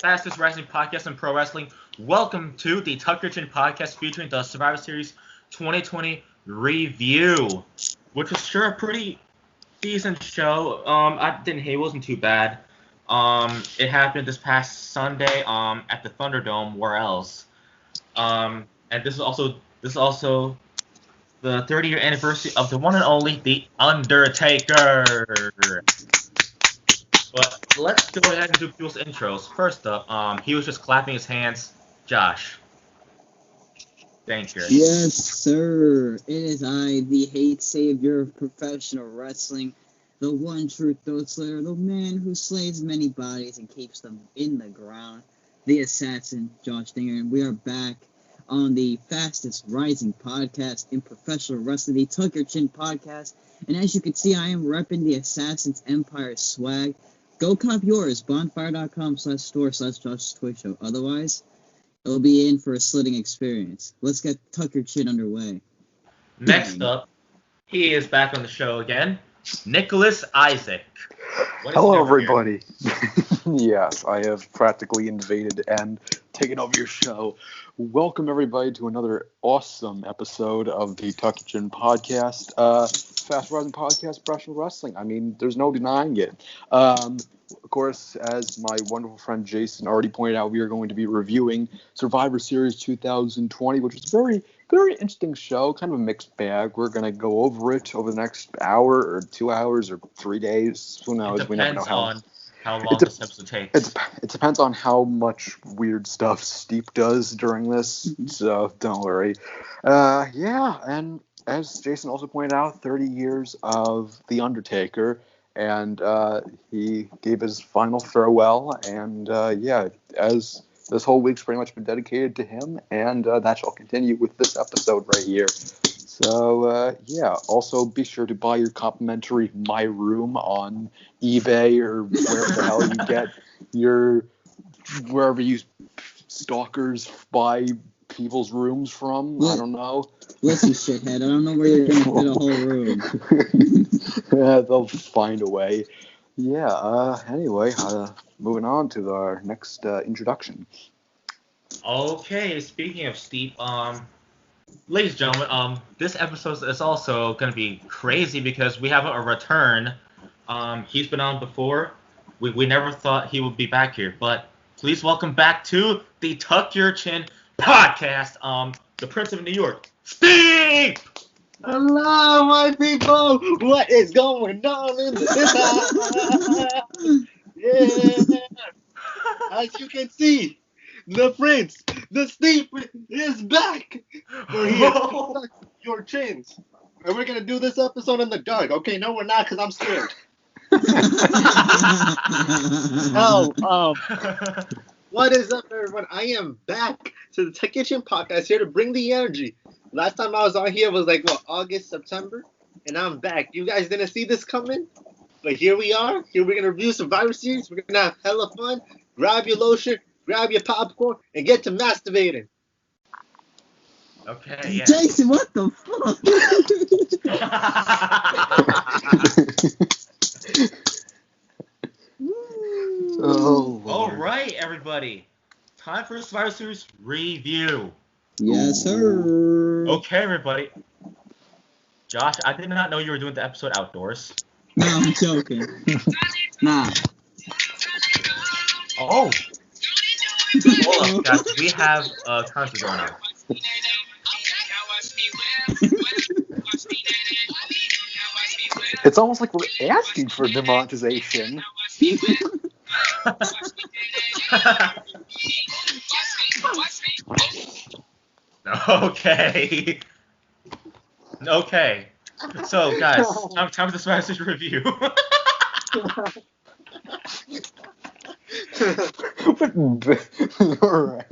fastest rising podcast in pro wrestling. Welcome to the Tucker Chin podcast featuring the Survivor Series 2020 review, which was sure a pretty decent show. I didn't hate it. Wasn't too bad. It happened this past Sunday at the Thunderdome. Where else? And this is also the 30-year anniversary of the one and only The Undertaker. But let's go ahead and do people's intros. First up, he was just clapping his hands. Josh. Thank you. Yes, sir. It is I, the hate savior of professional wrestling, the one true throat slayer, the man who slays many bodies and keeps them in the ground, the assassin, Josh Dinger, and we are back on the fastest rising podcast in professional wrestling, the Tucker Chin podcast. And as you can see, I am repping the Assassin's Empire swag. Go cop yours, bonfire.com/store/Josh's Toy Show. Otherwise, it'll be in for a slitting experience. Let's get Tucker Chin underway. Next up, he is back on the show again, Nicholas Isaac. Hello, everybody. Yes, I have practically invaded and taken over your show. Welcome, everybody, to another awesome episode of the Tucker Chin podcast. Fast rising podcast, professional wrestling. I mean, there's no denying it. Of course, as my wonderful friend Jason already pointed out, we are going to be reviewing Survivor Series 2020, which is a very, very interesting show, kind of a mixed bag. We're going to go over it over the next hour or 2 hours or 3 days. Who knows? We never know how long this episode takes. It depends on how much weird stuff Steep does during this, so don't worry. And as Jason also pointed out, 30 years of The Undertaker, and he gave his final farewell, and as this whole week's pretty much been dedicated to him, and that shall continue with this episode right here. So, also be sure to buy your complimentary My Room on eBay or wherever the hell you get wherever you stalkers buy people's rooms from. I don't know. Listen, shithead, I don't know where you're going to fit a whole room. They'll find a way. Anyway, moving on to our next introduction. Okay, speaking of Steep, ladies and gentlemen, this episode is also going to be crazy because we have a return. He's been on before. We never thought he would be back here, but please welcome back to the Tuck Your Chin podcast, the Prince of New York, Steve! Hello, my people! What is going on in this house? Yeah! As you can see, the Prince, the Steve, is back! We're here to Tuck Your Chins. And we're gonna do this episode in the dark. Okay, no, we're not, because I'm scared. What is up, everyone? I am back to the Tuck Your Chin podcast, here to bring the energy. Last time I was on here was August, September, and I'm back. You guys didn't see this coming, but here we are. Here we're gonna review Survivor Series. We're gonna have hella fun. Grab your lotion, grab your popcorn, and get to masturbating. Okay, yeah. Jason, what the fuck? Oh, all right, everybody. Time for the Survivor Series review. Yes, sir. Okay, everybody. Josh, I did not know you were doing the episode outdoors. No, I'm joking. Nah. Oh. Hold up, guys. We have a concert going on. it's almost like we're asking for demonetization. Okay. Okay. So, guys, time for the Survivor Series review. Alright.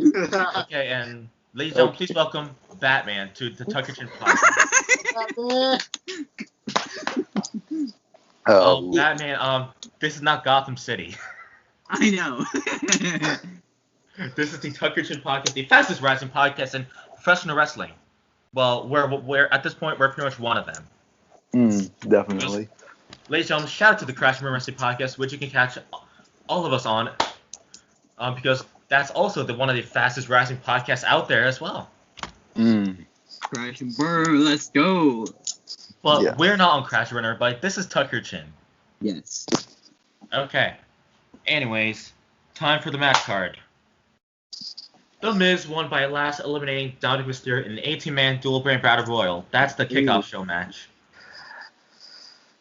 Okay, and ladies and gentlemen, please welcome Batman to the Tucker Chin podcast. Batman, this is not Gotham City. I know. This is the Tucker Chin podcast, the fastest rising podcast in professional wrestling. Well, we're at this point, we're pretty much one of them. Definitely. Ladies and gentlemen, shout out to the Crash and Burn Wrestling podcast, which you can catch all of us on because that's also one of the fastest wrestling podcasts out there as well. Crash and burn, let's go. But we're not on Crash and Burn, everybody. This is Tuck Your Chin. Yes. Okay. Anyways, time for the match card. The Miz won by last eliminating Dominic Mysterio in an 18-man dual-brand battle royal. That's the kickoff show match.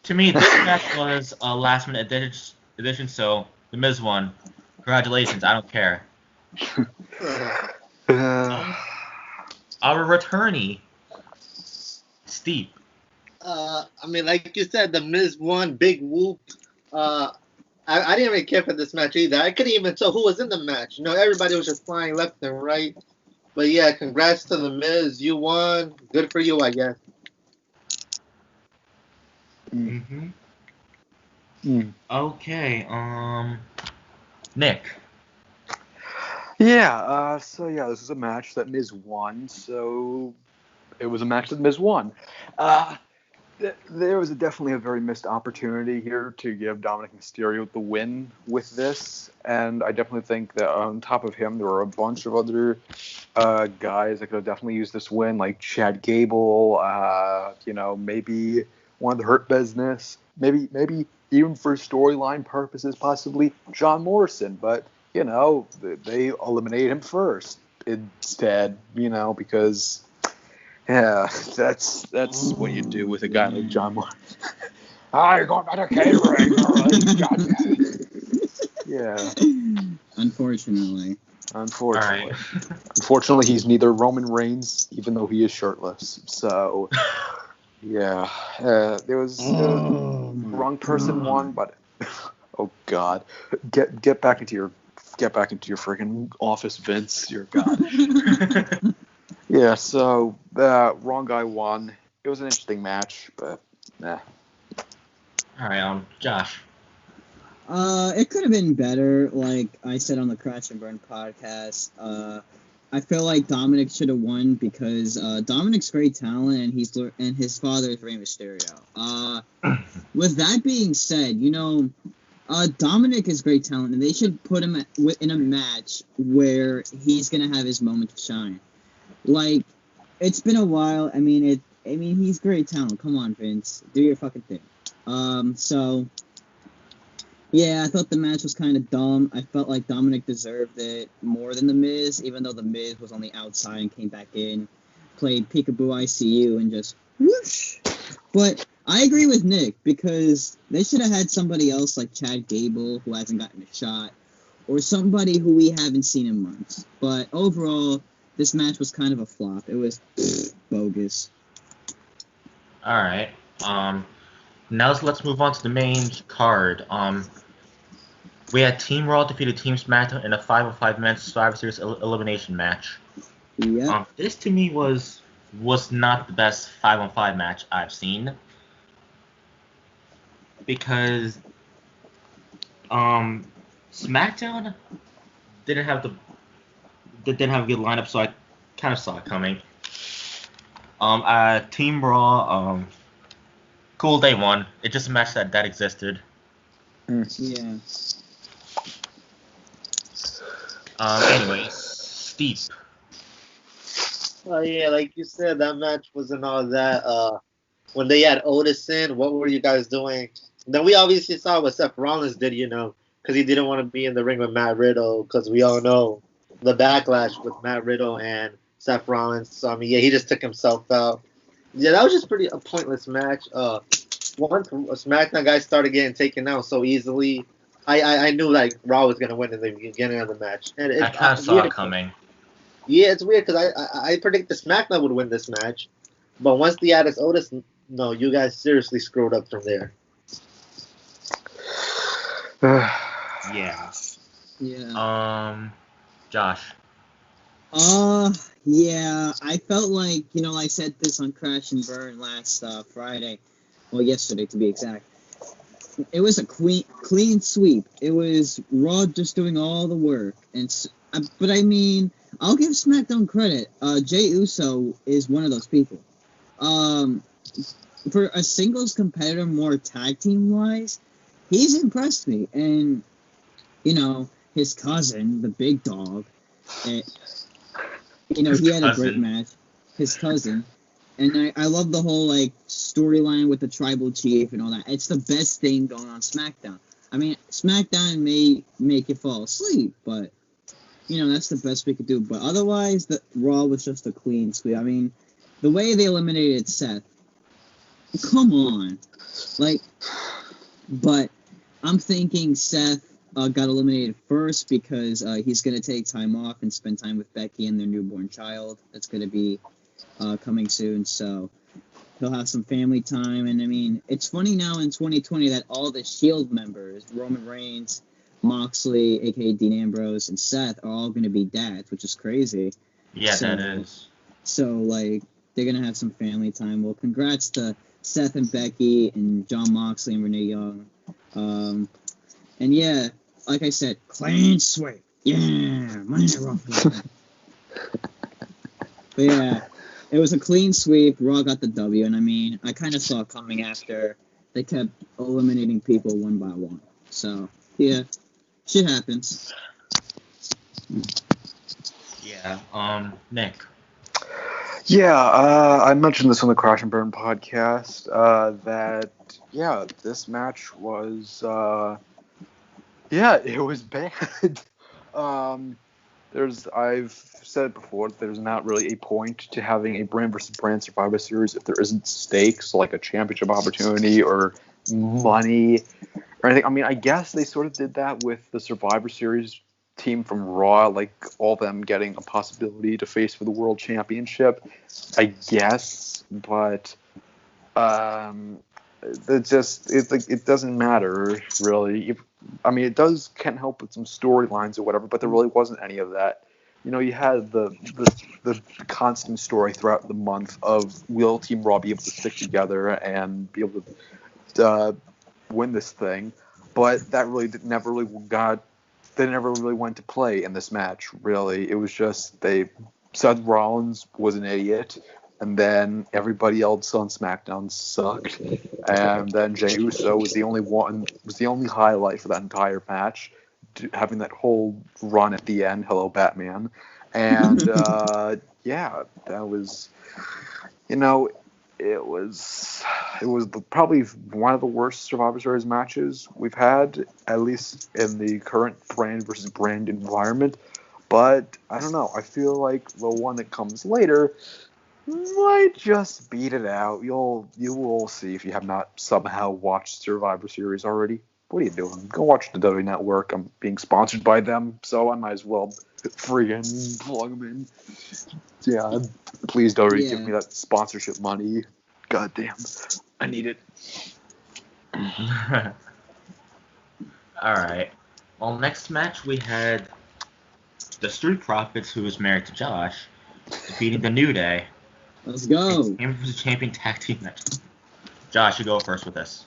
To me, this match was a last-minute addition, so The Miz won. Congratulations, I don't care. Our returnee, Steve. I mean, like you said, The Miz won, big whoop. I didn't really care for this match either. I couldn't even tell who was in the match. You know, everybody was just flying left and right. But yeah, congrats to The Miz. You won. Good for you, I guess. Okay, Nick. Yeah, this is a match that Miz won, so it was a match that Miz won. There was definitely a very missed opportunity here to give Dominic Mysterio the win with this, and I definitely think that on top of him, there were a bunch of other guys that could have definitely used this win, like Chad Gable, maybe one of the Hurt Business, maybe even for storyline purposes, possibly John Morrison, but, they eliminated him first instead, because... Yeah, that's what you do with a guy like John Moore. I got better catering. Yeah. Unfortunately. Right. Unfortunately, he's neither Roman Reigns, even though he is shirtless. So, yeah, there was wrong person won, but oh god, get back into your freaking office, Vince. Your god. Yeah, so wrong guy won. It was an interesting match, but nah. All right, Josh. It could have been better. Like I said on the Crash and Burn podcast, I feel like Dominic should have won because Dominic's great talent and his father is Rey Mysterio. With that being said, Dominic is great talent, and they should put him in a match where he's gonna have his moment to shine. Like, it's been a while. I mean, he's great talent. Come on, Vince, do your fucking thing. So, yeah, I thought the match was kind of dumb. I felt like Dominic deserved it more than The Miz, even though The Miz was on the outside and came back in, played Peekaboo ICU, and just whoosh. But I agree with Nick, because they should have had somebody else like Chad Gable, who hasn't gotten a shot, or somebody who we haven't seen in months. But overall, this match was kind of a flop. It was bogus. All right. Now let's move on to the main card. We had Team Raw defeated Team SmackDown in a 5-on-5 men's Survivor Series elimination match. Yeah. This to me was not the best 5-on-5 match I've seen, because SmackDown didn't have a good lineup, so I kind of saw it coming. Team Raw, cool, they won. It's just a match that existed. Yeah. Anyways, Steve. Oh yeah, like you said, that match wasn't all that. When they had Otis in, what were you guys doing? Then we obviously saw what Seth Rollins did, because he didn't want to be in the ring with Matt Riddle, because we all know the backlash with Matt Riddle and Seth Rollins. So, I mean, yeah, he just took himself out. Yeah, that was just a pointless match. Once SmackDown guys started getting taken out so easily, I knew, like, Raw was going to win in the beginning of the match. And I kind of saw it coming. Yeah, it's weird, because I predicted SmackDown would win this match. But once they added Otis, no, you guys seriously screwed up from there. Yeah. Yeah. Josh. Yeah, I felt like, I said this on Crash and Burn last Friday. Well, yesterday, to be exact. It was a clean sweep. It was Raw just doing all the work. But, I mean, I'll give SmackDown credit. Jey Uso is one of those people. For a singles competitor, more tag team-wise, he's impressed me. And, his cousin, the big dog, he had a great match. His cousin. And I love the whole, storyline with the tribal chief and all that. It's the best thing going on SmackDown. I mean, SmackDown may make you fall asleep, but, that's the best we could do. But otherwise, the Raw was just a clean sweep. I mean, the way they eliminated Seth, come on. But I'm thinking Seth got eliminated first because he's going to take time off and spend time with Becky and their newborn child. That's going to be coming soon, so he'll have some family time. And I mean, it's funny now in 2020 that all the Shield members, Roman Reigns, Moxley, aka Dean Ambrose, and Seth, are all going to be dads, which is crazy. Yeah, that is. So they're going to have some family time. Well, congrats to Seth and Becky and Jon Moxley and Renee Young. And yeah, like I said, clean sweep. Yeah, Monday Night Raw. But yeah, it was a clean sweep. Raw got the W, and I mean, I kind of saw it coming after they kept eliminating people one by one. So yeah, shit happens. Yeah. Nick. Yeah, I mentioned this on the Crash and Burn podcast, that, this match was, it was bad. I've said it before, there's not really a point to having a brand versus brand Survivor Series if there isn't stakes, like a championship opportunity or money or anything. I mean, I guess they sort of did that with the Survivor Series team from Raw, like all of them getting a possibility to face for the World Championship, I guess, but it doesn't matter really. It can help with some storylines or whatever, but there really wasn't any of that. You had the constant story throughout the month of, will Team Raw be able to stick together and be able to win this thing, but that really never really went to play in this match, really. It was just Seth Rollins was an idiot, and then everybody else on SmackDown sucked, and then Jey Uso was the only highlight for that entire match, having that whole run at the end, hello Batman, and that was, it was probably one of the worst Survivor Series matches we've had, at least in the current brand versus brand environment. But I don't know. I feel like the one that comes later might just beat it out. You will see if you have not somehow watched Survivor Series already. What are you doing? Go watch the WWE Network. I'm being sponsored by them, so I might as well friggin' plug them in. Yeah, please WWE give me that sponsorship money. God damn, I need it. All right. Well, next match we had the Street Profits, who was married to Josh, defeating the New Day. Let's go. Champion tag team match. Josh, you go first with this.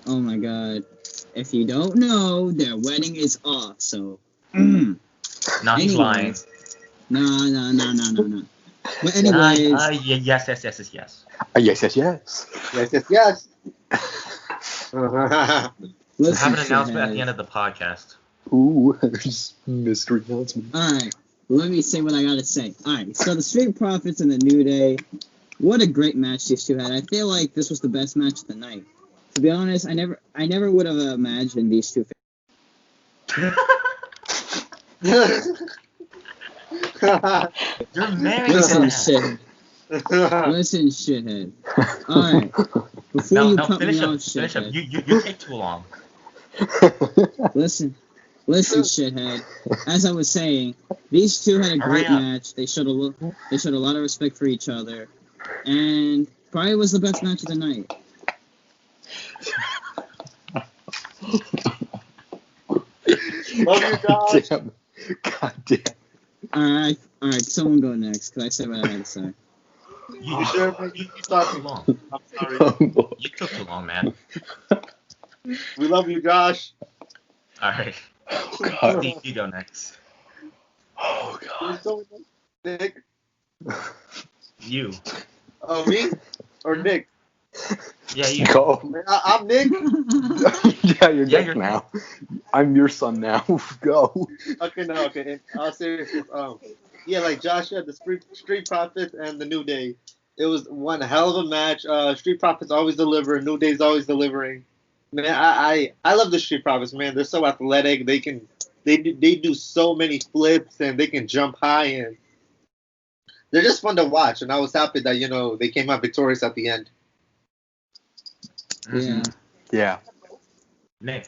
Oh my god. If you don't know, their wedding is off, so... No, he's lying. No. But anyways... Yes. Yes. Yes. We'll have an announcement at the end of the podcast. Ooh, mystery announcement. Alright, let me say what I gotta say. Alright, so the Street Profits and the New Day, what a great match these two had. I feel like this was the best match of the night. To be honest, I never would have imagined these two. You're married. Listen, shithead. Alright. Before you cut me off, shithead. You take too long. Listen, shithead. As I was saying, these two had a great match. They showed a lot of respect for each other, and probably was the best match of the night. Love you, Josh. God damn. Alright, someone go next, because I said what I had to say. You talked too long. I'm sorry. You took too long, man. We love you, Josh. Alright. Oh, God. You go next. Oh, God. Nick. You. Oh, me? Or Nick? Yeah, you. Go. I'm Nick. Yeah, you're Yeah, Nick you're now. I'm your son now. Go. Okay, no, okay. In all seriousness, yeah, like Josh said, the Street Profits and the New Day. It was one hell of a match. Street Profits always deliver. New Day's always delivering. Man, I love the Street Profits. Man, they're so athletic. They do so many flips and they can jump high and they're just fun to watch. And I was happy that they came out victorious at the end. Yeah. Yeah. Nick.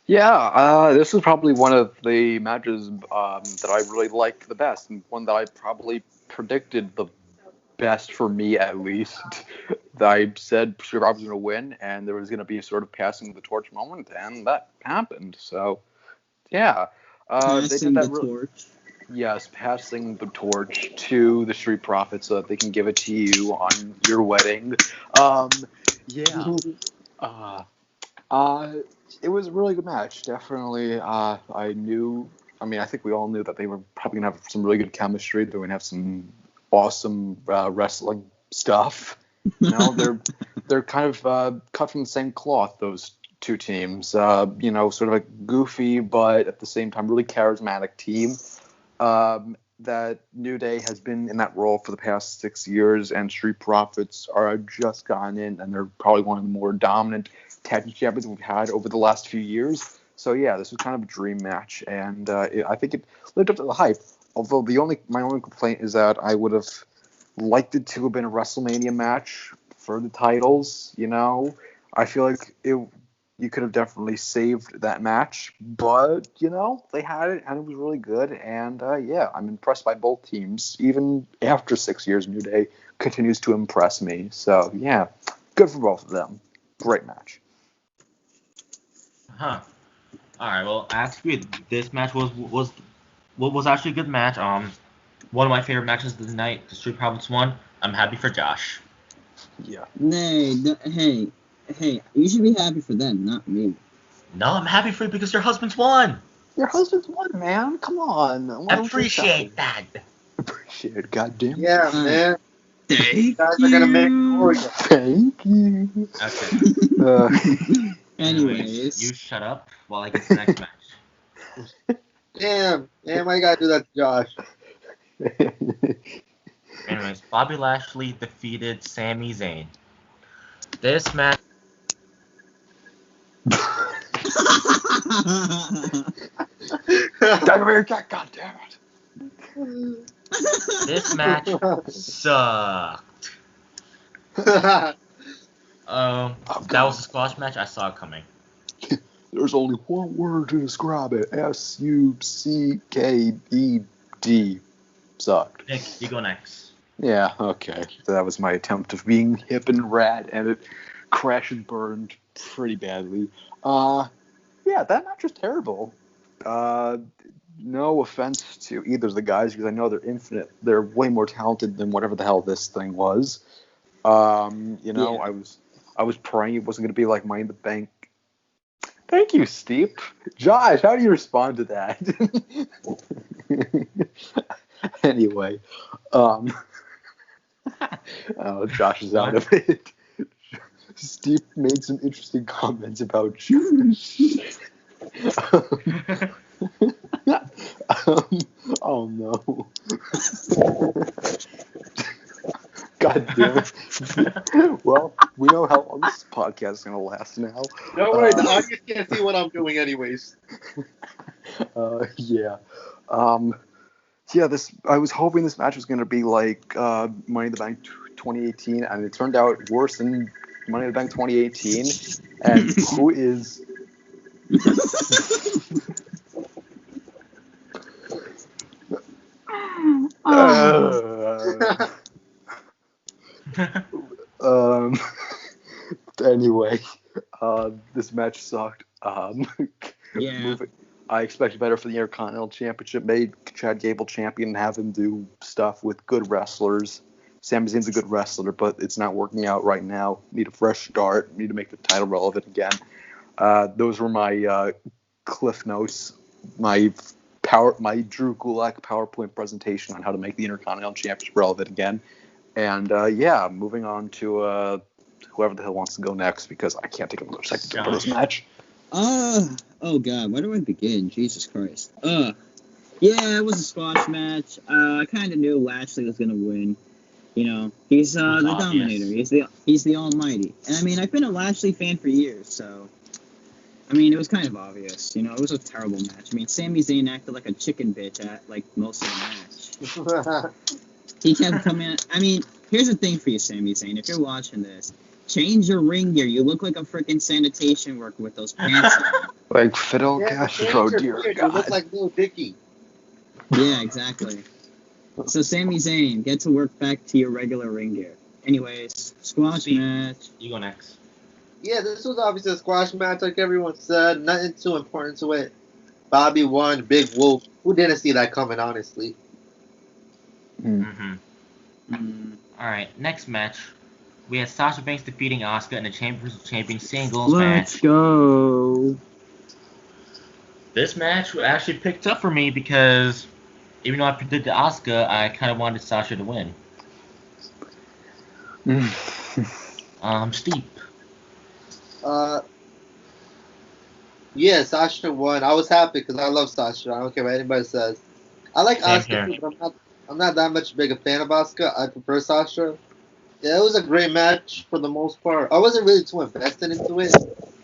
Yeah, this was probably one of the matches that I really liked the best, and one that I probably predicted the best for me at least. I said Street Profits was going to win, and there was going to be sort of passing the torch moment, and that happened. So, yeah, they did Passing that the torch. Yes, passing the torch to the Street Profits so that they can give it to you on your wedding. Yeah. It was a really good match. Definitely, I think we all knew that they were probably going to have some really good chemistry. They're going to have some awesome wrestling stuff. They're kind of cut from the same cloth, those two teams. Sort of a goofy, but at the same time, really charismatic team. That New Day has been in that role for the past 6 years, and Street Profits are just gotten in, and they're probably one of the more dominant tag team champions we've had over the last few years. So yeah, this was kind of a dream match, and I think it lived up to the hype. Although my only complaint is that I would have liked it to have been a WrestleMania match for the titles. I feel like you could have definitely saved that match, but they had it and it was really good. And yeah, I'm impressed by both teams. Even after 6 years, New Day continues to impress me. So yeah, good for both of them. Great match. Huh. All right. Well, actually, this match was actually a good match. One of my favorite matches of the night. The Street Profits won. I'm happy for Josh. Yeah. Hey, you should be happy for them, not me. No, I'm happy for you because your husband's won. Your husband's won, man. Come on. Appreciate that. Appreciate it. Goddamn. Yeah, man. Thank You guys are gonna make glory. Thank you. Okay. Anyways, you shut up while I get to the next match. Damn, why you gotta do that to Josh? Anyways, Bobby Lashley defeated Sami Zayn. This match. God damn it. This match sucked. That was a squash match. I saw it coming. There's only one word to describe it. SUCKED. Sucked. Nick, you go next. Yeah, okay. So that was my attempt of being hip and rad, and it crashed and burned pretty badly. Yeah, that match was terrible. No offense to either of the guys, because I know they're way more talented than whatever the hell this thing was. Yeah. I was praying it wasn't going to be like Money in the Bank. Thank you, Steve. Josh, how do you respond to that? Anyway, Josh is out of it. Steve made some interesting comments about Josh. Oh no. God damn it. Well, we know how long this podcast is going to last now. Don't worry, the audience can't see what I'm doing anyways. Yeah. Yeah, I was hoping this match was going to be like Money in the Bank 2018, and it turned out worse than Money in the Bank 2018. And who is... Anyway, this match sucked. Yeah. I expected better for the Intercontinental Championship. Made Chad Gable champion and have him do stuff with good wrestlers. Sami Zayn's a good wrestler, but it's not working out right now. Need a fresh start. Need to make the title relevant again. Those were my Cliff Notes, my Drew Gulak PowerPoint presentation on how to make the Intercontinental Championship relevant again. And yeah, moving on to whoever the hell wants to go next, because I can't take another second for this match. Oh god, where do I begin? Jesus Christ. Yeah, it was a squash match. I kind of knew Lashley was gonna win. You know, he's the obvious. Dominator. He's the Almighty. And I mean, I've been a Lashley fan for years, so I mean, it was kind of obvious. You know, it was a terrible match. I mean, Sami Zayn acted like a chicken bitch at like most of the match. He kept coming. I mean, here's the thing for you, Sami Zayn. If you're watching this, change your ring gear. You look like a freaking sanitation worker with those pants on. Like Fidel Castro, dear God. You look like Lil Dicky. Yeah, exactly. So Sami Zayn, get to work back to your regular ring gear. Anyways, squash match. You go next. Yeah, this was obviously a squash match, like everyone said. Nothing too important to it. Bobby won, Big Wolf. Who didn't see that coming, honestly? Alright, next match. We had Sasha Banks defeating Asuka in the Champion singles Let's match. go. This match actually picked up for me because even though I predicted Asuka, I kind of wanted Sasha to win. Steve. Yeah, Sasha won. I was happy because I love Sasha. I don't care what anybody says. I like Same Asuka, here. but I'm not that much big a fan of Asuka. I prefer Sasha. Yeah, it was a great match for the most part. I wasn't really too invested into it,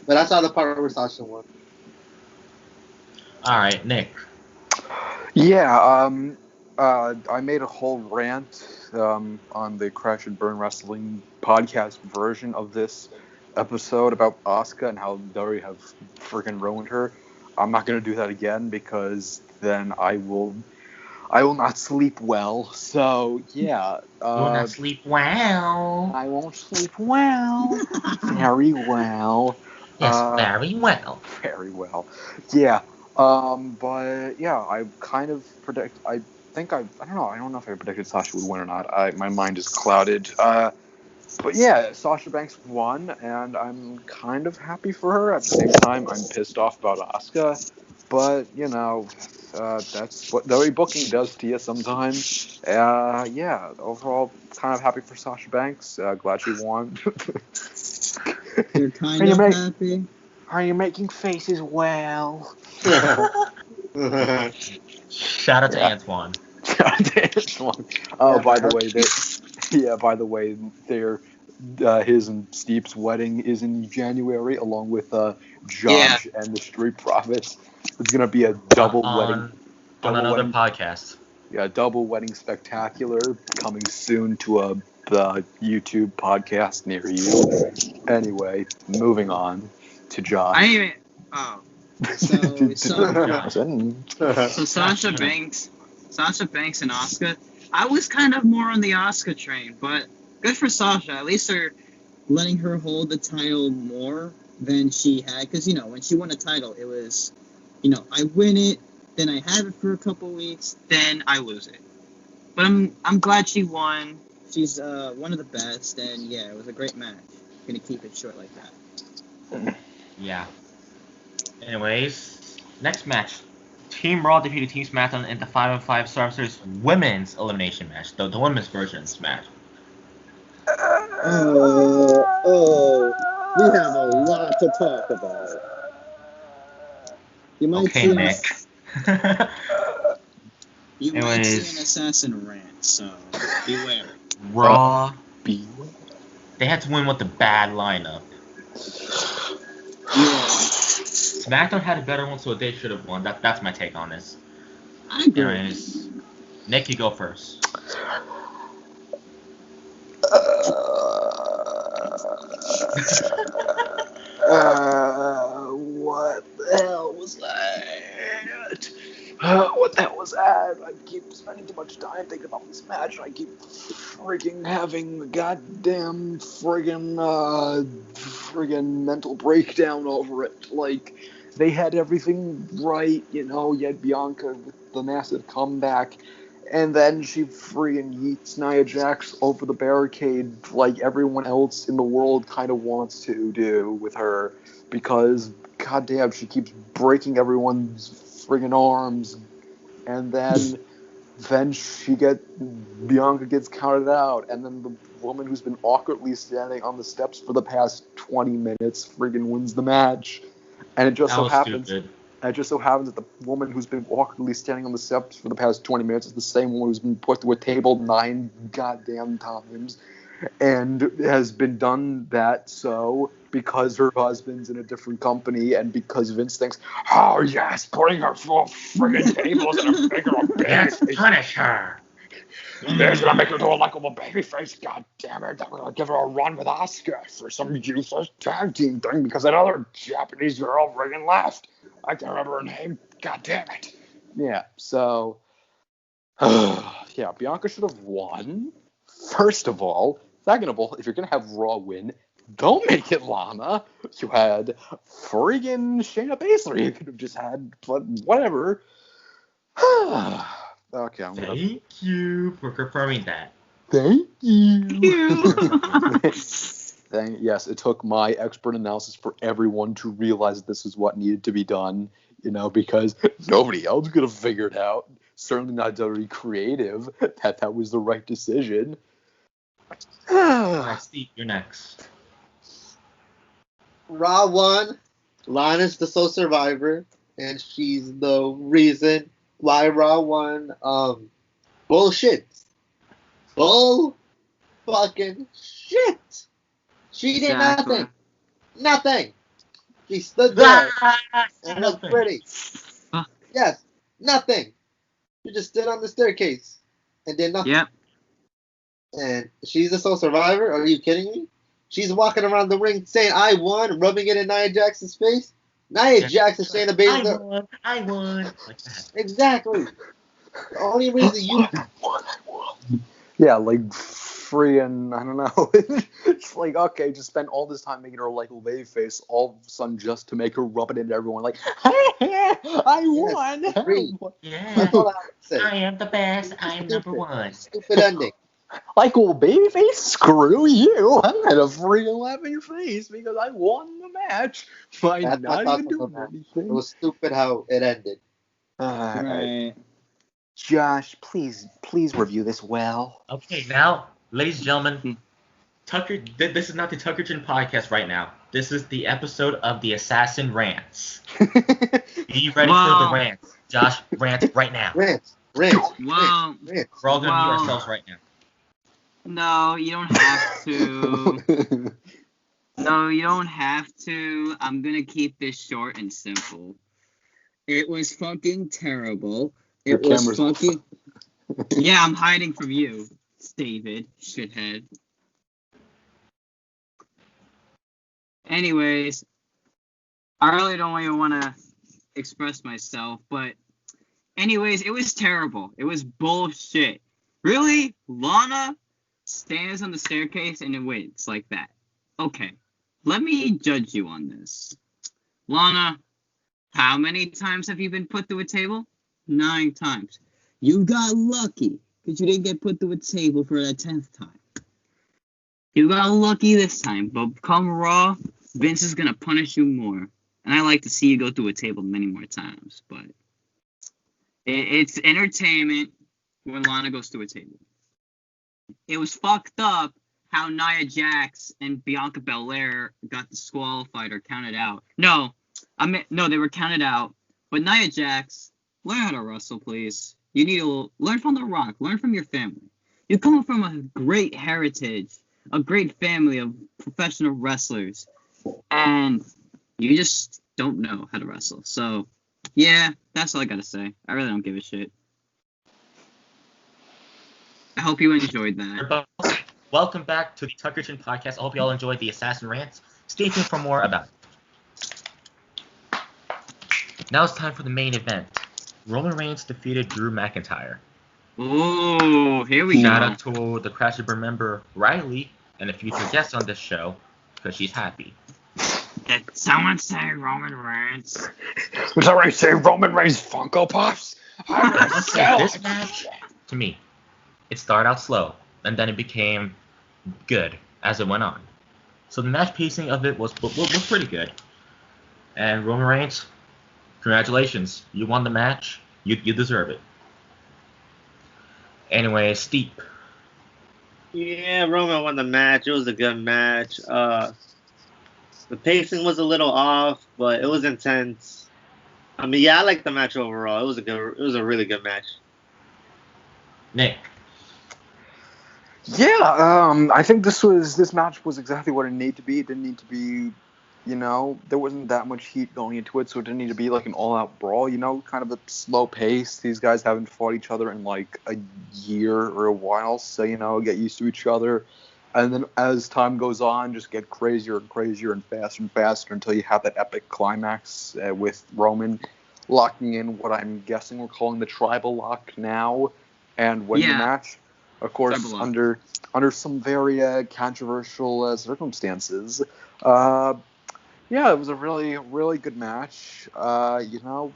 but I saw the part where Sasha won. Alright, Nick. Yeah, I made a whole rant on the Crash and Burn Wrestling podcast version of this episode about Asuka and how WWE have freaking ruined her. I'm not going to do that again because then I will not sleep well. So, yeah. You will not sleep well. I won't sleep well. Very well. Yes, very well. Very well. Yeah. But yeah, I kind of predict. I don't know. I don't know if I predicted Sasha would win or not. My mind is clouded. But yeah, Sasha Banks won, and I'm kind of happy for her. At the same time, I'm pissed off about Asuka. But you know, that's what WWE booking does to you sometimes. Yeah. Overall, kind of happy for Sasha Banks. Glad she won. You're kind of happy? Are you making faces well? Shout out to Antwan. Oh, by the way, his and Steep's wedding is in January, along with Josh and the Street Profits. It's gonna be a double wedding. On another podcast. Yeah, double wedding spectacular coming soon to the YouTube podcast near you. Anyway, moving on to Josh. I didn't even. Oh. So Sasha Banks and Asuka. I was kind of more on the Asuka train, but good for Sasha. At least they're letting her hold the title more than she had. Because, you know, when she won a title, it was, you know, I win it, then I have it for a couple weeks, then I lose it. But I'm glad she won. She's one of the best, and yeah, it was a great match. Gonna keep it short like that. Yeah. Anyways, next match. Team Raw defeated Team SmackDown in the 5-on-5 Survivor Series women's elimination match. The women's version's match. We have a lot to talk about. You might Okay, Nick. You might see an assassin rant, so beware. Raw. Beware. They had to win with the bad lineup. Yeah. SmackDown had a better one, so they should have won. That's my take on this. I agree. Anyways, Nick, you go first. What the hell was that? What the hell was that? I keep spending too much time thinking about this match. I keep freaking having the goddamn friggin' mental breakdown over it. Like, they had everything right, you know, you had Bianca with the massive comeback, and then she friggin' yeets Nia Jax over the barricade like everyone else in the world kind of wants to do with her, because, goddamn, she keeps breaking everyone's friggin' arms, and then Then Bianca gets counted out, and then the woman who's been awkwardly standing on the steps for the past 20 minutes friggin' wins the match. And it just That so was happens, stupid. that the woman who's been awkwardly standing on the steps for the past 20 minutes is the same woman who's been put through a table 9 goddamn times, and has been done that so because her husband's in a different company, and because Vince thinks, oh yes, putting her full of friggin' tables and a bigger Yes, babyface. punish her. They're gonna make her do a likable babyface. God damn it! They're gonna give her a run with Asuka for some useless tag team thing because another Japanese girl friggin' left. I can't remember her name. God damn it. Yeah. So, yeah, Bianca should have won. First of all. Second of all, if you're gonna have Raw win, don't make it Lana. You had friggin' Shayna Baszler. You could have just had, but whatever. Okay, I'm gonna. Thank you for confirming that. Thank you. You. Yes, it took my expert analysis for everyone to realize this is what needed to be done, because nobody else could have figured out, certainly not WWE Creative, that was the right decision. Alright, Steve, you're next. Raw won. Lana's the sole survivor, and she's the reason why Raw won. Bullshit. Bull fucking shit. She did Exactly. nothing. She stood there and looked Nothing. pretty. Yes, nothing. She just stood on the staircase and did nothing. Yep. And she's the sole survivor? Are you kidding me? She's walking around the ring saying, I won, rubbing it in Nia Jax's face. Nia Jax is Shayna Baszler. I won. Like that. Exactly. The only reason you... I won. Yeah, like freaking, I don't know. It's like, okay, just spend all this time making her a likable babyface, all of a sudden just to make her rub it into everyone like, I won. Yeah. That's all I have to say. I am the best. I am number one. Stupid ending. Likable babyface? Screw you. I'm gonna freaking laugh in your face because I won the match by That's not not even talking doing about that. anything. It was stupid how it ended. Right. Josh, please review this well. Okay, now, ladies and gentlemen, Tucker. This is not the Tuckerton podcast right now. This is the episode of the Assassin Rants. Be ready for the rants. Josh, rant right now. Rant. Wow. Rant. We're all gonna mute Wow. ourselves right now. No, you don't have to. No, you don't have to. I'm gonna keep this short and simple. It was fucking terrible. Your It was camera's fucking. Yeah, I'm hiding from you, David, shithead. Anyways, I really don't even want to express myself, but anyways, it was terrible. It was bullshit. Really? Lana stands on the staircase and it wins like that. Okay, let me judge you on this. Lana, how many times have you been put through a table? 9 times. You got lucky because you didn't get put through a table for that 10th time. You got lucky this time, but come Raw, Vince is going to punish you more. And I like to see you go through a table many more times, but it's entertainment when Lana goes through a table. It was fucked up how Nia Jax and Bianca Belair got disqualified or counted out. No, they were counted out. But Nia Jax, learn how to wrestle, please. You need to learn from The Rock. Learn from your family. You come from a great heritage, a great family of professional wrestlers, and you just don't know how to wrestle. So, yeah, that's all I gotta say. I really don't give a shit. I hope you enjoyed that. Welcome back to the Tuckerton podcast. I hope you all enjoyed the Assassin Rants. Stay tuned for more about it. Now it's time for the main event. Roman Reigns defeated Drew McIntyre. Oh, here we Shout go. out to the Crash Member member Riley and a future guest on this show because she's happy. Did someone say Roman Reigns? Was I right to say Roman Reigns Funko Pops? I must say, this match, to me, it started out slow, and then it became good as it went on. So the match pacing of it was pretty good. And Roman Reigns, congratulations. You won the match. You deserve it. Anyway, Steep. Yeah, Roman won the match. It was a good match. The pacing was a little off, but it was intense. I mean, yeah, I liked the match overall. It was a really good match. Nick. Yeah, I think this match was exactly what it needed to be. It didn't need to be, there wasn't that much heat going into it, so it didn't need to be like an all-out brawl. Kind of a slow pace. These guys haven't fought each other in like a year or a while, so get used to each other, and then as time goes on, just get crazier and crazier and faster until you have that epic climax with Roman locking in what I'm guessing we're calling the tribal lock now, and winning the match. Of course, under some very controversial circumstances. Yeah, it was a really, really good match. Definitely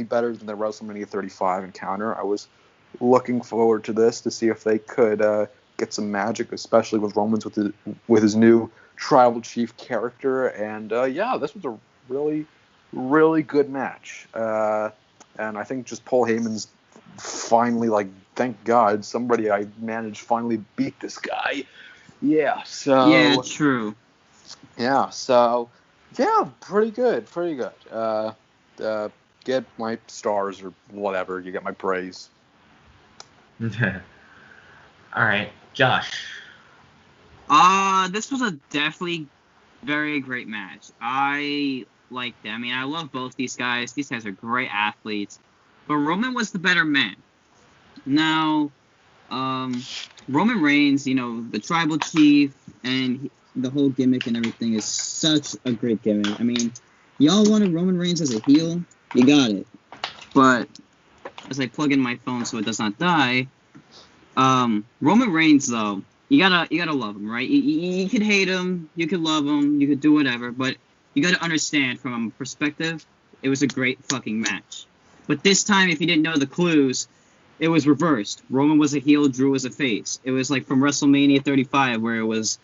better than the WrestleMania 35 encounter. I was looking forward to this to see if they could get some magic, especially with Roman's with his new tribal chief character. And yeah, this was a really, really good match. And I think just Paul Heyman's finally, thank God somebody I managed finally beat this guy. Yeah, so. Yeah, true. Yeah, so. Yeah, pretty good. Get my stars or whatever. You get my praise. All right, Josh. This was a definitely very great match. I liked it. I mean, I love both these guys. These guys are great athletes. But Roman was the better man. Now, Roman Reigns, the tribal chief and the whole gimmick and everything is such a great gimmick. I mean, y'all wanted Roman Reigns as a heel? You got it. But as I plug in my phone so it does not die, Roman Reigns, though, you gotta love him, right? You could hate him, you could love him, you could do whatever, but you gotta understand from a perspective, it was a great fucking match. But this time, if you didn't know the clues, it was reversed. Roman was a heel, Drew was a face. It was like from WrestleMania 35, where it was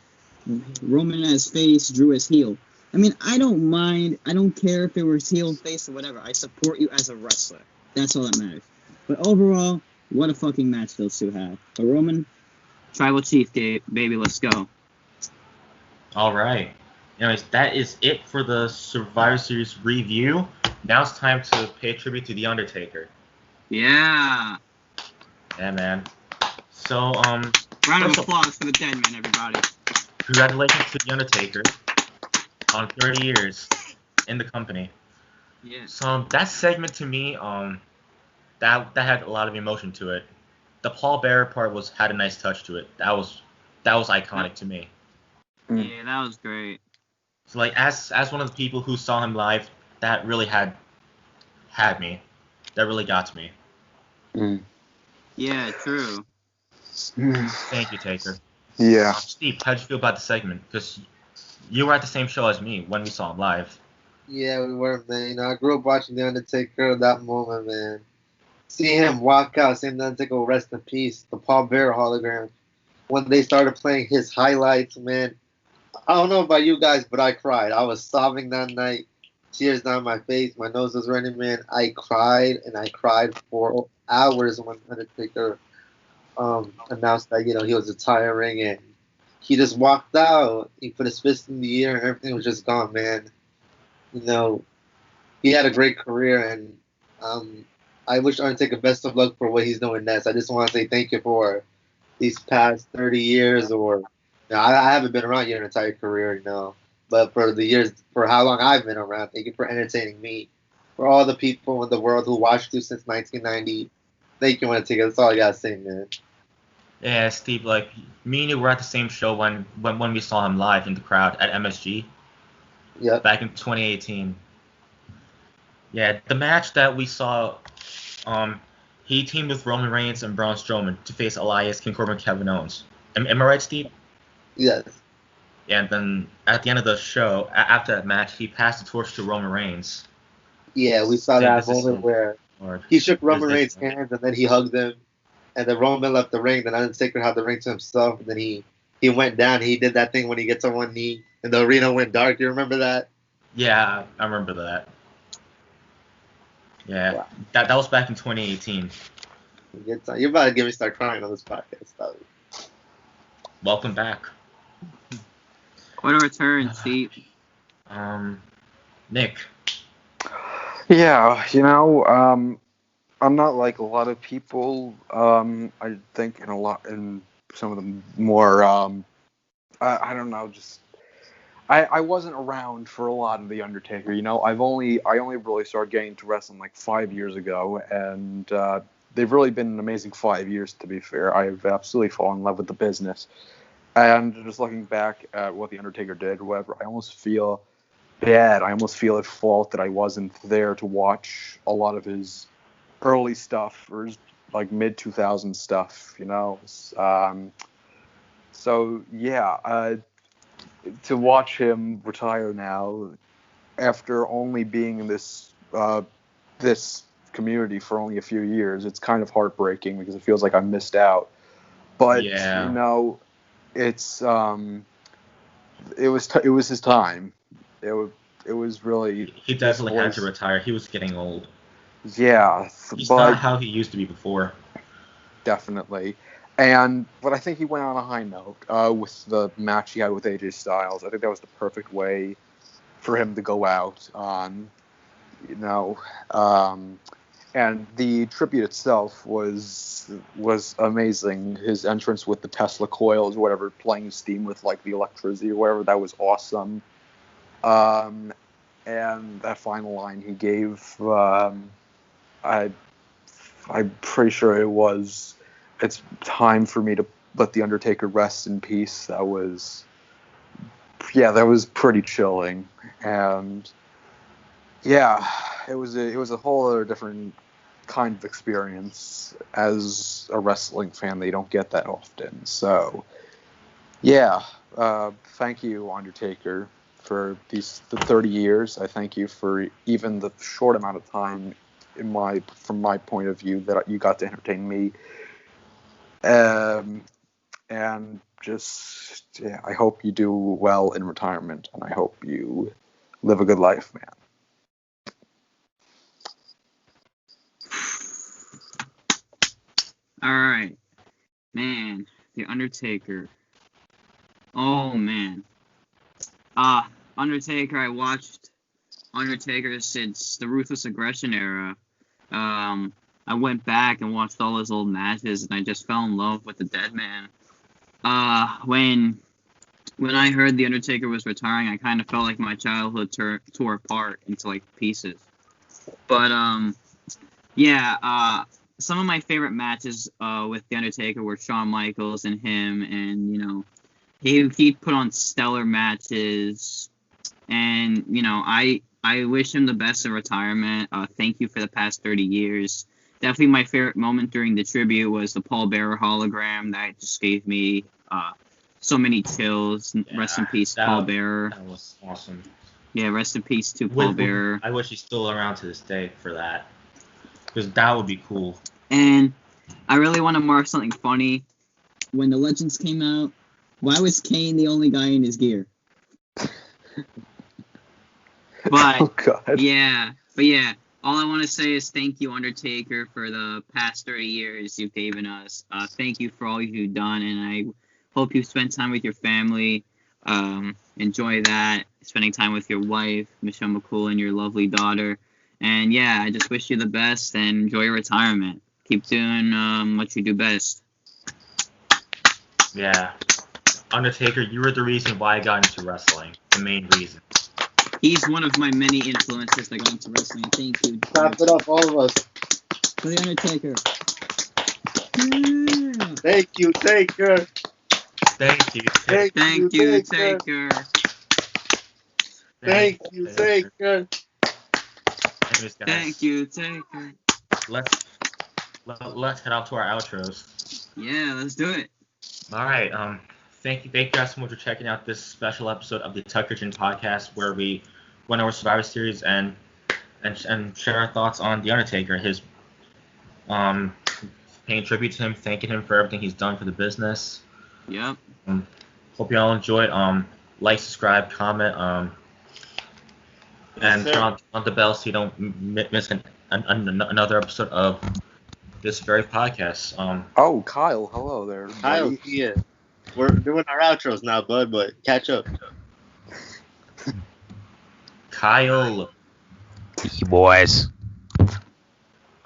Roman as face, Drew as heel. I mean, I don't mind. I don't care if it was heel, face, or whatever. I support you as a wrestler. That's all that matters. But overall, what a fucking match those two had. But Roman, tribal chief, baby, let's go. All right. Anyways, that is it for the Survivor Series review. Now it's time to pay tribute to The Undertaker. Yeah. Yeah, man. So, round of applause for the dead man, everybody. Congratulations to The Undertaker on 30 years in the company. Yeah. So, that segment to me, that had a lot of emotion to it. The Paul Bearer part had a nice touch to it. That was iconic to me. Yeah, that was great. So, as one of the people who saw him live, that really had me. That really got to me. Yeah, true. Thank you, Taker. Yeah. Steve, how'd you feel about the segment? Because you were at the same show as me when we saw him live. Yeah, we were, man. I grew up watching The Undertaker at that moment, man. Seeing him walk out, seeing The Undertaker rest in peace, the Paul Bearer hologram. When they started playing his highlights, man. I don't know about you guys, but I cried. I was sobbing that night. Tears down my face. My nose was running, man. I cried, and I cried for hours when Undertaker announced that, he was retiring, and he just walked out. He put his fist in the air, and everything was just gone, man. He had a great career, and I wish Undertaker best of luck for what he's doing next. I just want to say thank you for these past 30 years, or I haven't been around your entire career, but for the years, for how long I've been around, thank you for entertaining me. For all the people in the world who watched you since 1990, thank you, Undertaker. That's all I gotta say, man. Yeah, Steve, me and you were at the same show when we saw him live in the crowd at MSG. Yep. Back in 2018. Yeah, the match that we saw, he teamed with Roman Reigns and Braun Strowman to face Elias, King Corbin, Kevin Owens. Am I right, Steve? Yes. Yeah, and then at the end of the show, after that match, he passed the torch to Roman Reigns. Yeah, we saw that moment where he shook Roman Reigns' hands and then he hugged him, and then Roman left the ring. Then Undertaker had the ring to himself, and then he went down. He did that thing when he gets on one knee, and the arena went dark. You remember that? Yeah, I remember that. Yeah, wow. That was back in 2018. Good time. You're about to get me start crying on this podcast, though. Welcome back. What a return, Steve. Nick. Yeah, I'm not like a lot of people. I think in some of the more, I don't know, just I wasn't around for a lot of the Undertaker. I only really started getting into wrestling like 5 years ago, and they've really been an amazing 5 years. To be fair, I've absolutely fallen in love with the business, and just looking back at what the Undertaker did, whatever, I almost feel bad. I almost feel at fault that I wasn't there to watch a lot of his early stuff or his like mid 2000s stuff, So yeah, to watch him retire now after only being in this community for only a few years, it's kind of heartbreaking because it feels like I missed out. But Yeah. it's it was his time. It was really. He definitely had to retire. He was getting old. Yeah, He's but not how he used to be before. definitely. But I think he went on a high note with the match he had with AJ Styles. I think that was the perfect way for him to go out on, and the tribute itself was amazing. His entrance with the Tesla coils, whatever, playing steam with like the electricity or whatever, that was awesome. And that final line he gave, I'm pretty sure it's time for me to let the Undertaker rest in peace. That was pretty chilling. And yeah, it was a whole other different kind of experience as a wrestling fan that you don't get that often. So yeah, thank you, Undertaker, for the 30 years. I thank you for even the short amount of time from my point of view that you got to entertain me. And just, yeah, I hope you do well in retirement, and I hope you live a good life, man. All right, man, the Undertaker. Oh man, Undertaker. I watched Undertaker since the Ruthless Aggression era. I went back and watched all his old matches, and I just fell in love with the Dead Man. When I heard the Undertaker was retiring, I kind of felt like my childhood tore apart into like pieces. But some of my favorite matches with the Undertaker were Shawn Michaels and him, and he put on stellar matches, and I wish him the best in retirement. Thank you for the past 30 years. Definitely my favorite moment during the tribute was the Paul Bearer hologram. That just gave me so many chills. Yeah, rest in peace, Paul Bearer. That was awesome. Yeah, rest in peace to Paul Bearer. I wish he's still around to this day for that, because that would be cool. And I really want to mark something funny. When the Legends came out, why was Kane the only guy in his gear? But oh God. Yeah, all I want to say is thank you, Undertaker, for the past 30 years you've given us. Thank you for all you've done, and I hope you spend time with your family. Enjoy that, spending time with your wife, Michelle McCool, and your lovely daughter. And yeah, I just wish you the best and enjoy your retirement. Keep doing what you do best. Yeah. Undertaker, you were the reason why I got into wrestling. The main reason. He's one of my many influences that got into wrestling. Thank you. Clap it up, all of us. For the Undertaker. Yeah. Thank you, Taker. Thank you, Taker. Thank you, Taker. Thank you, Taker. Thank you, Taker. Let's head out to our outros. Yeah, let's do it. All right. Thank you guys so much for checking out this special episode of the Tuckerton podcast, where we went over Survivor Series and share our thoughts on The Undertaker, his paying tribute to him, thanking him for everything he's done for the business. Yep. Hope you all enjoyed. Like, subscribe, comment, and turn on the bell so you don't miss another episode of this very podcast. Oh, Kyle, hello there. Kyle, buddy. yeah. We're doing our outros now, bud, but catch up. Kyle. You boys.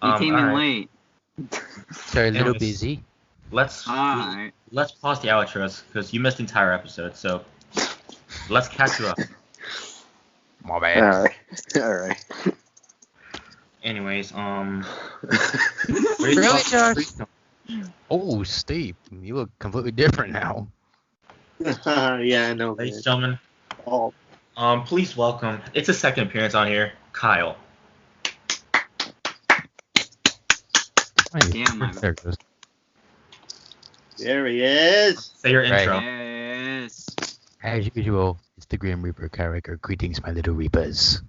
You came in alright. late. Sorry, a little Anyways. busy. Let's Alright. pause the outros because you missed the entire episode. So let's catch you up. My bad. All right. Anyways, Really, Josh? Oh, Steve, you look completely different now. Yeah, I know. Ladies Man. and gentlemen, Oh, please welcome. It's his second appearance on here, Kyle. Yeah, my There it goes. there he is. Say your Right. intro. Yes. As usual, it's the Grim Reaper character. Greetings, my little Reapers.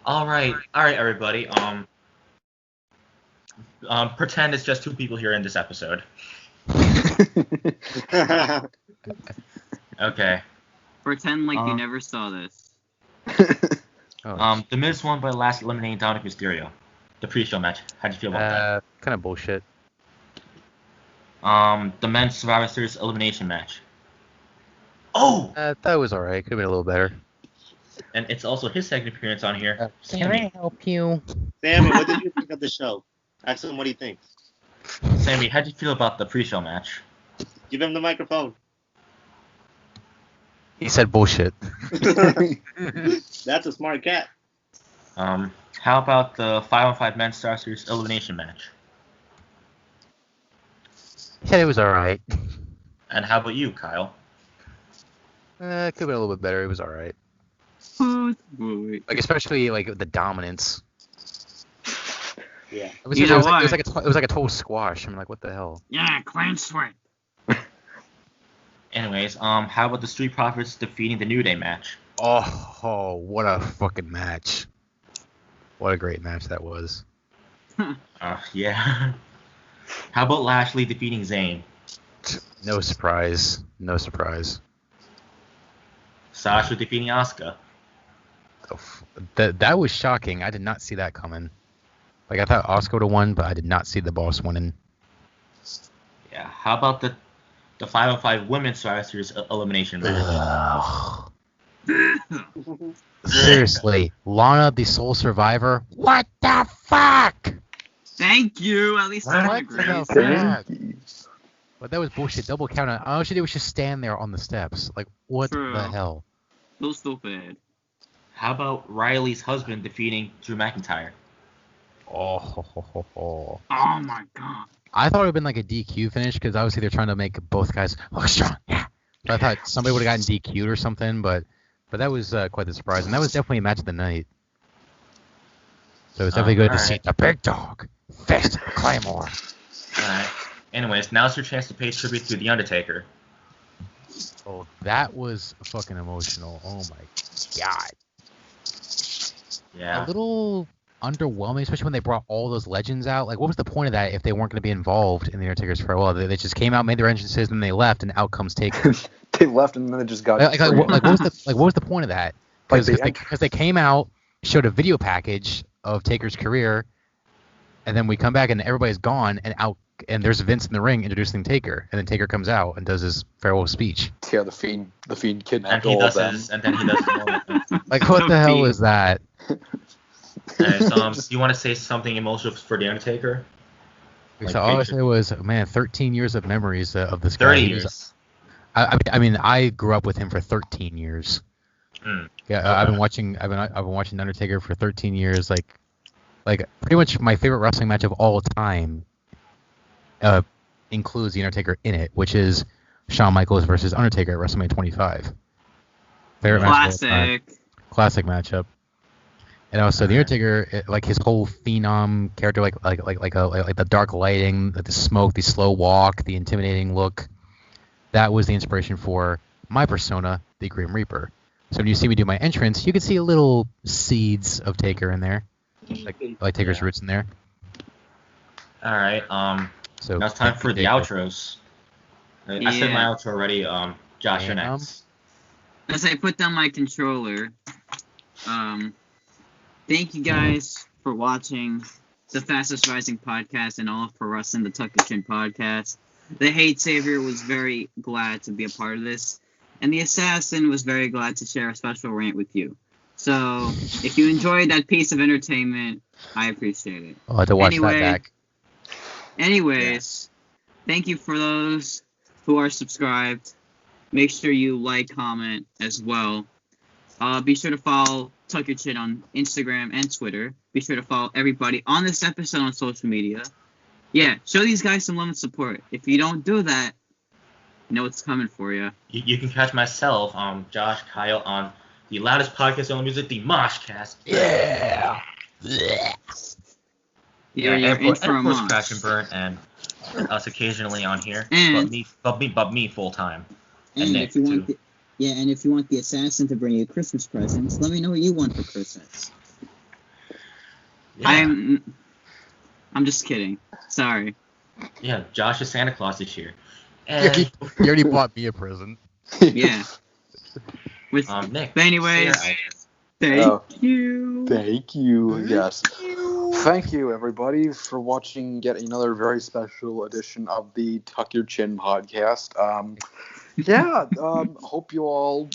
All right, everybody. Pretend it's just two people here in this episode. Okay. Pretend like you never saw this. Oh, The Miz won by last eliminating Dominic Mysterio. The pre-show match. How'd you feel about kind of bullshit. that? The men's Survivor Series elimination match. Oh, That was alright. Could have been a little better. and it's also his second appearance on here. Sammy. help you? Sammy, what did you think of the show? Ask him what he thinks. Sammy, how'd you feel about the pre-show match? Give him the microphone. He said bullshit. That's a smart cat. How about the 5-on-5 men's Star Series elimination match? He said it was alright. And how about you, Kyle? Could have been a little bit better. It was alright. Boy. Like, especially, like, the dominance. Yeah. It was, You it know was, like, what? it was like a total squash. I'm like, what the hell? Yeah, clean sweat. Anyways, how about the Street Profits defeating the New Day match? Oh, what a fucking match. What a great match that was. Yeah. How about Lashley defeating Zayn? No surprise. No surprise. Sasha defeating Asuka? That was shocking. I did not see that coming. Like, I thought Asuka would have won, but I did not see the boss winning. Yeah. How about the 5-on-5 women's Survivor Series elimination match? Ugh. Seriously, Lana, the sole survivor? What the fuck? Thank you. At least I What agree. the fuck? But that was bullshit. Double count. All she did was just stand there on the steps. Like, what True. the hell? So stupid. How about Riley's husband defeating Drew McIntyre? Oh. Oh my god. I thought it would have been like a DQ finish because obviously they're trying to make both guys look strong. Yeah. So I thought somebody would have gotten DQ'd or something, but that was quite the surprise. And that was definitely a match of the night. So it was definitely good to see the big dog fist Claymore. Alright. Anyways, now's your chance to pay tribute to The Undertaker. Oh, that was fucking emotional. Oh my god. Yeah. A little underwhelming, especially when they brought all those legends out. Like, what was the point of that if they weren't going to be involved in the Undertaker's farewell? They just came out, made their entrances, and they left, and out comes Taker. They left and then they just got. What was the point of that? Like Because they came out, showed a video package of Taker's career, and then we come back and everybody's gone and out, and there's Vince in the ring introducing Taker, and then Taker comes out and does his farewell speech. Yeah, the fiend And kidnapped he all of does them. his, and then he does his normal thing. Like, what the hell was that? Anyways, do you want to say something emotional for The Undertaker? Like, So all I said was, man, 13 years of memories of this guy. 30 He was- years. I mean, I grew up with him for 13 years. Mm. Yeah, Okay. I've been watching Undertaker for 13 years. Like pretty much my favorite wrestling match of all time includes the Undertaker in it, which is Shawn Michaels versus Undertaker at WrestleMania 25. Favorite match of all time. Classic. Classic matchup. And also the Undertaker, like his whole phenom character, like the dark lighting, like the smoke, the slow walk, the intimidating look. That was the inspiration for my persona, the Grim Reaper. So when you see me do my entrance, you can see little seeds of Taker in there, like Taker's roots in there. All right. So Now it's time for the Taker. outros. I said my outro already. Josh, you're Damn. next. As I put down my controller, thank you guys for watching. the fastest rising podcast in all of pro wrestling, the Tuck Your Chin podcast. The Hate Savior was very glad to be a part of this, and the Assassin was very glad to share a special rant with you. So, if you enjoyed that piece of entertainment, I appreciate it. I'll have to watch that back. Anyways, thank you for those who are subscribed. Make sure you like, comment as well. Be sure to follow Tuck Your Chin on Instagram and Twitter. Be sure to follow everybody on this episode on social media. Yeah, show these guys some love and support. If you don't do that, you know what's coming for you. You can catch myself, Josh, Kyle, on the loudest podcast on music, the Moshcast. Yeah. You're in and for a of course, mosh. Crash and Burn, and us occasionally on here, And- but me full time. And Nick, if you want, too. and if you want the Assassin to bring you Christmas presents, let me know what you want for Christmas. Yeah. I'm just kidding. Sorry. Yeah, Josh is Santa Claus this year. You And already bought me a present. Yeah. With, Nick. but anyways, say thank you. Thank you. Yes. Thank you, everybody, for watching yet another very special edition of the Tuck Your Chin podcast. Hope you all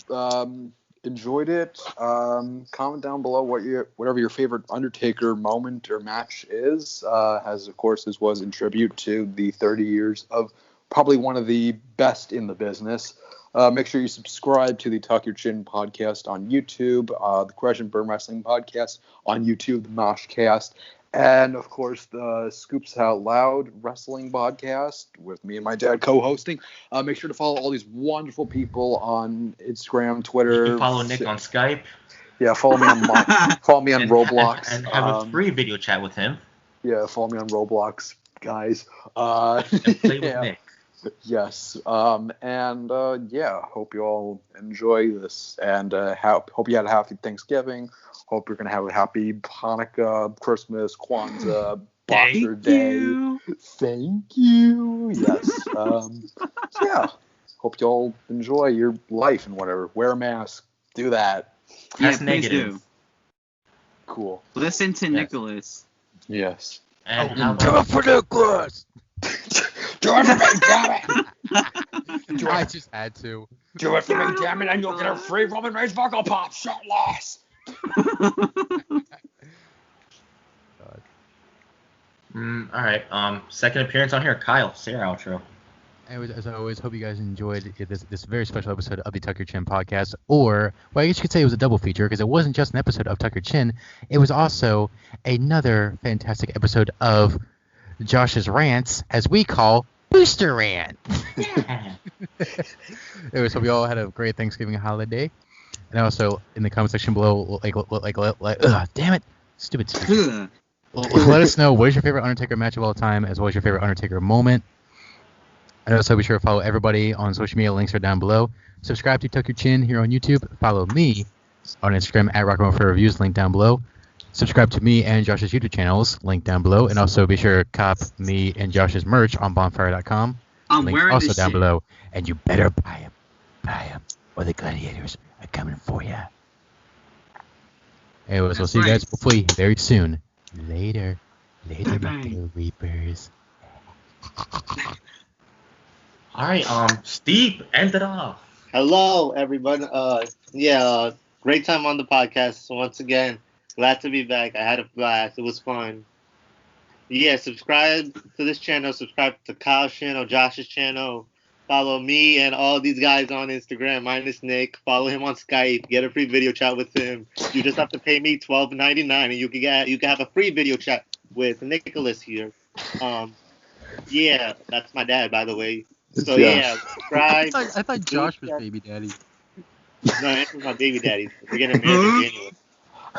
enjoyed it. Comment down below whatever your favorite Undertaker moment or match is. As of course, this was in tribute to the 30 years of probably one of the best in the business. Make sure you subscribe to the Tuck Your Chin podcast on YouTube, the Crash and Burn Wrestling podcast on YouTube, the Moshcast, and of course the Scoops Out Loud Wrestling podcast with me and my dad co-hosting. Make sure to follow all these wonderful people on Instagram, Twitter. You can follow Nick on Skype. Yeah, follow me on Roblox and have a free video chat with him. Yeah, follow me on Roblox, guys. And play with Nick. Yes. Hope you all enjoy this, and hope you had a happy Thanksgiving. Hope you're gonna have a happy Hanukkah, Christmas, Kwanzaa, Boxer Day. Thank you. Yes. Hope you all enjoy your life and whatever. Wear a mask. Do that. That's please negative. do. Cool. Listen to Nicholas. Yes. And how Do about it for Nicholas! Do it for me, damn it! I just had to. Do it for me, damn it, and you'll get a free Roman Reigns Funko Pop shirtless. all right. Second appearance on here, Kyle. Say your outro. As I always, hope you guys enjoyed this very special episode of the Tuck Your Chin podcast. Or, well, I guess you could say it was a double feature because it wasn't just an episode of Tuck Your Chin. It was also another fantastic episode of Josh's Rants, as we call Booster Rant. Anyways, hope you all had a great Thanksgiving holiday. And also, in the comment section below, damn it, stupid. Let us know what is your favorite Undertaker match of all time, as well as your favorite Undertaker moment. And also be sure to follow everybody on social media. Links are down below. Subscribe to Tuck Your Chin here on YouTube. Follow me on Instagram at Rock and Roll for Reviews, link down below. Subscribe to me and Josh's YouTube channels, link down below. And also be sure to cop me and Josh's merch on bonfire.com. I'm link wearing also this down shit. below. And you better buy them. Buy them, or the gladiators are coming for you. Anyways, we'll see you guys hopefully very soon. Later, my little reapers. All right. Steve, end it off. Hello, everyone. Great time on the podcast. Once again, glad to be back. I had a blast. It was fun. Yeah, subscribe to this channel. Subscribe to Kyle's channel, Josh's channel. Follow me and all these guys on Instagram, minus Nick. Follow him on Skype. Get a free video chat with him. You just have to pay me $12.99, and you can have a free video chat with Nicholas here. That's my dad, by the way. So subscribe. I thought Josh was baby daddy. No, this is my baby daddy. We're getting married in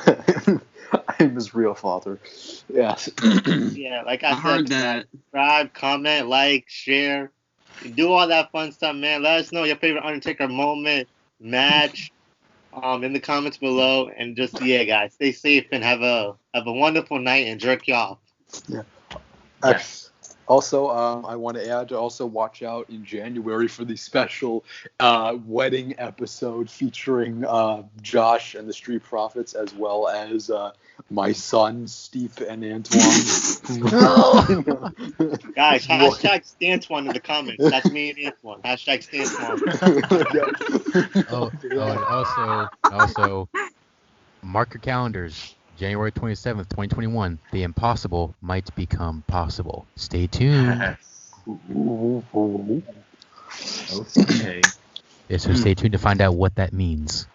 January. I'm his real father. Yes. Yeah, like I said, heard that. subscribe, comment, like, share. Do all that fun stuff, man. Let us know your favorite Undertaker moment, match, in the comments below. And just, guys, stay safe and have a wonderful night and jerk you off. Yeah. Also, I want to add to also watch out in January for the special wedding episode featuring Josh and the Street Profits, as well as my son, Steve and Antwan. Guys, hashtag Stantwan in the comments. That's me and Antwan. Hashtag Stantwan. And also, mark your calendars. January 27th, 2021. The impossible might become possible. Stay tuned. Yes. Okay. Yeah, so stay tuned to find out what that means.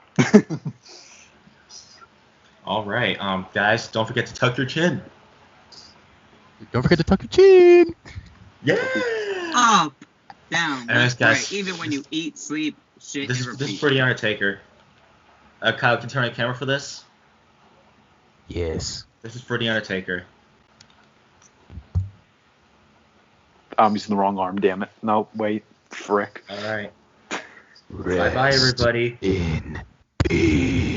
All right. Guys, don't forget to tuck your chin. Don't forget to tuck your chin. Yeah. Up, down, Anyways, left, guys, right. Even when you eat, sleep, shit, This and is repeat. for the Undertaker. Kyle, can you turn on the camera for this? Yes. This is for the Undertaker. I'm using the wrong arm, damn it. No, wait. Frick. All right. Rest Bye-bye, everybody. in peace.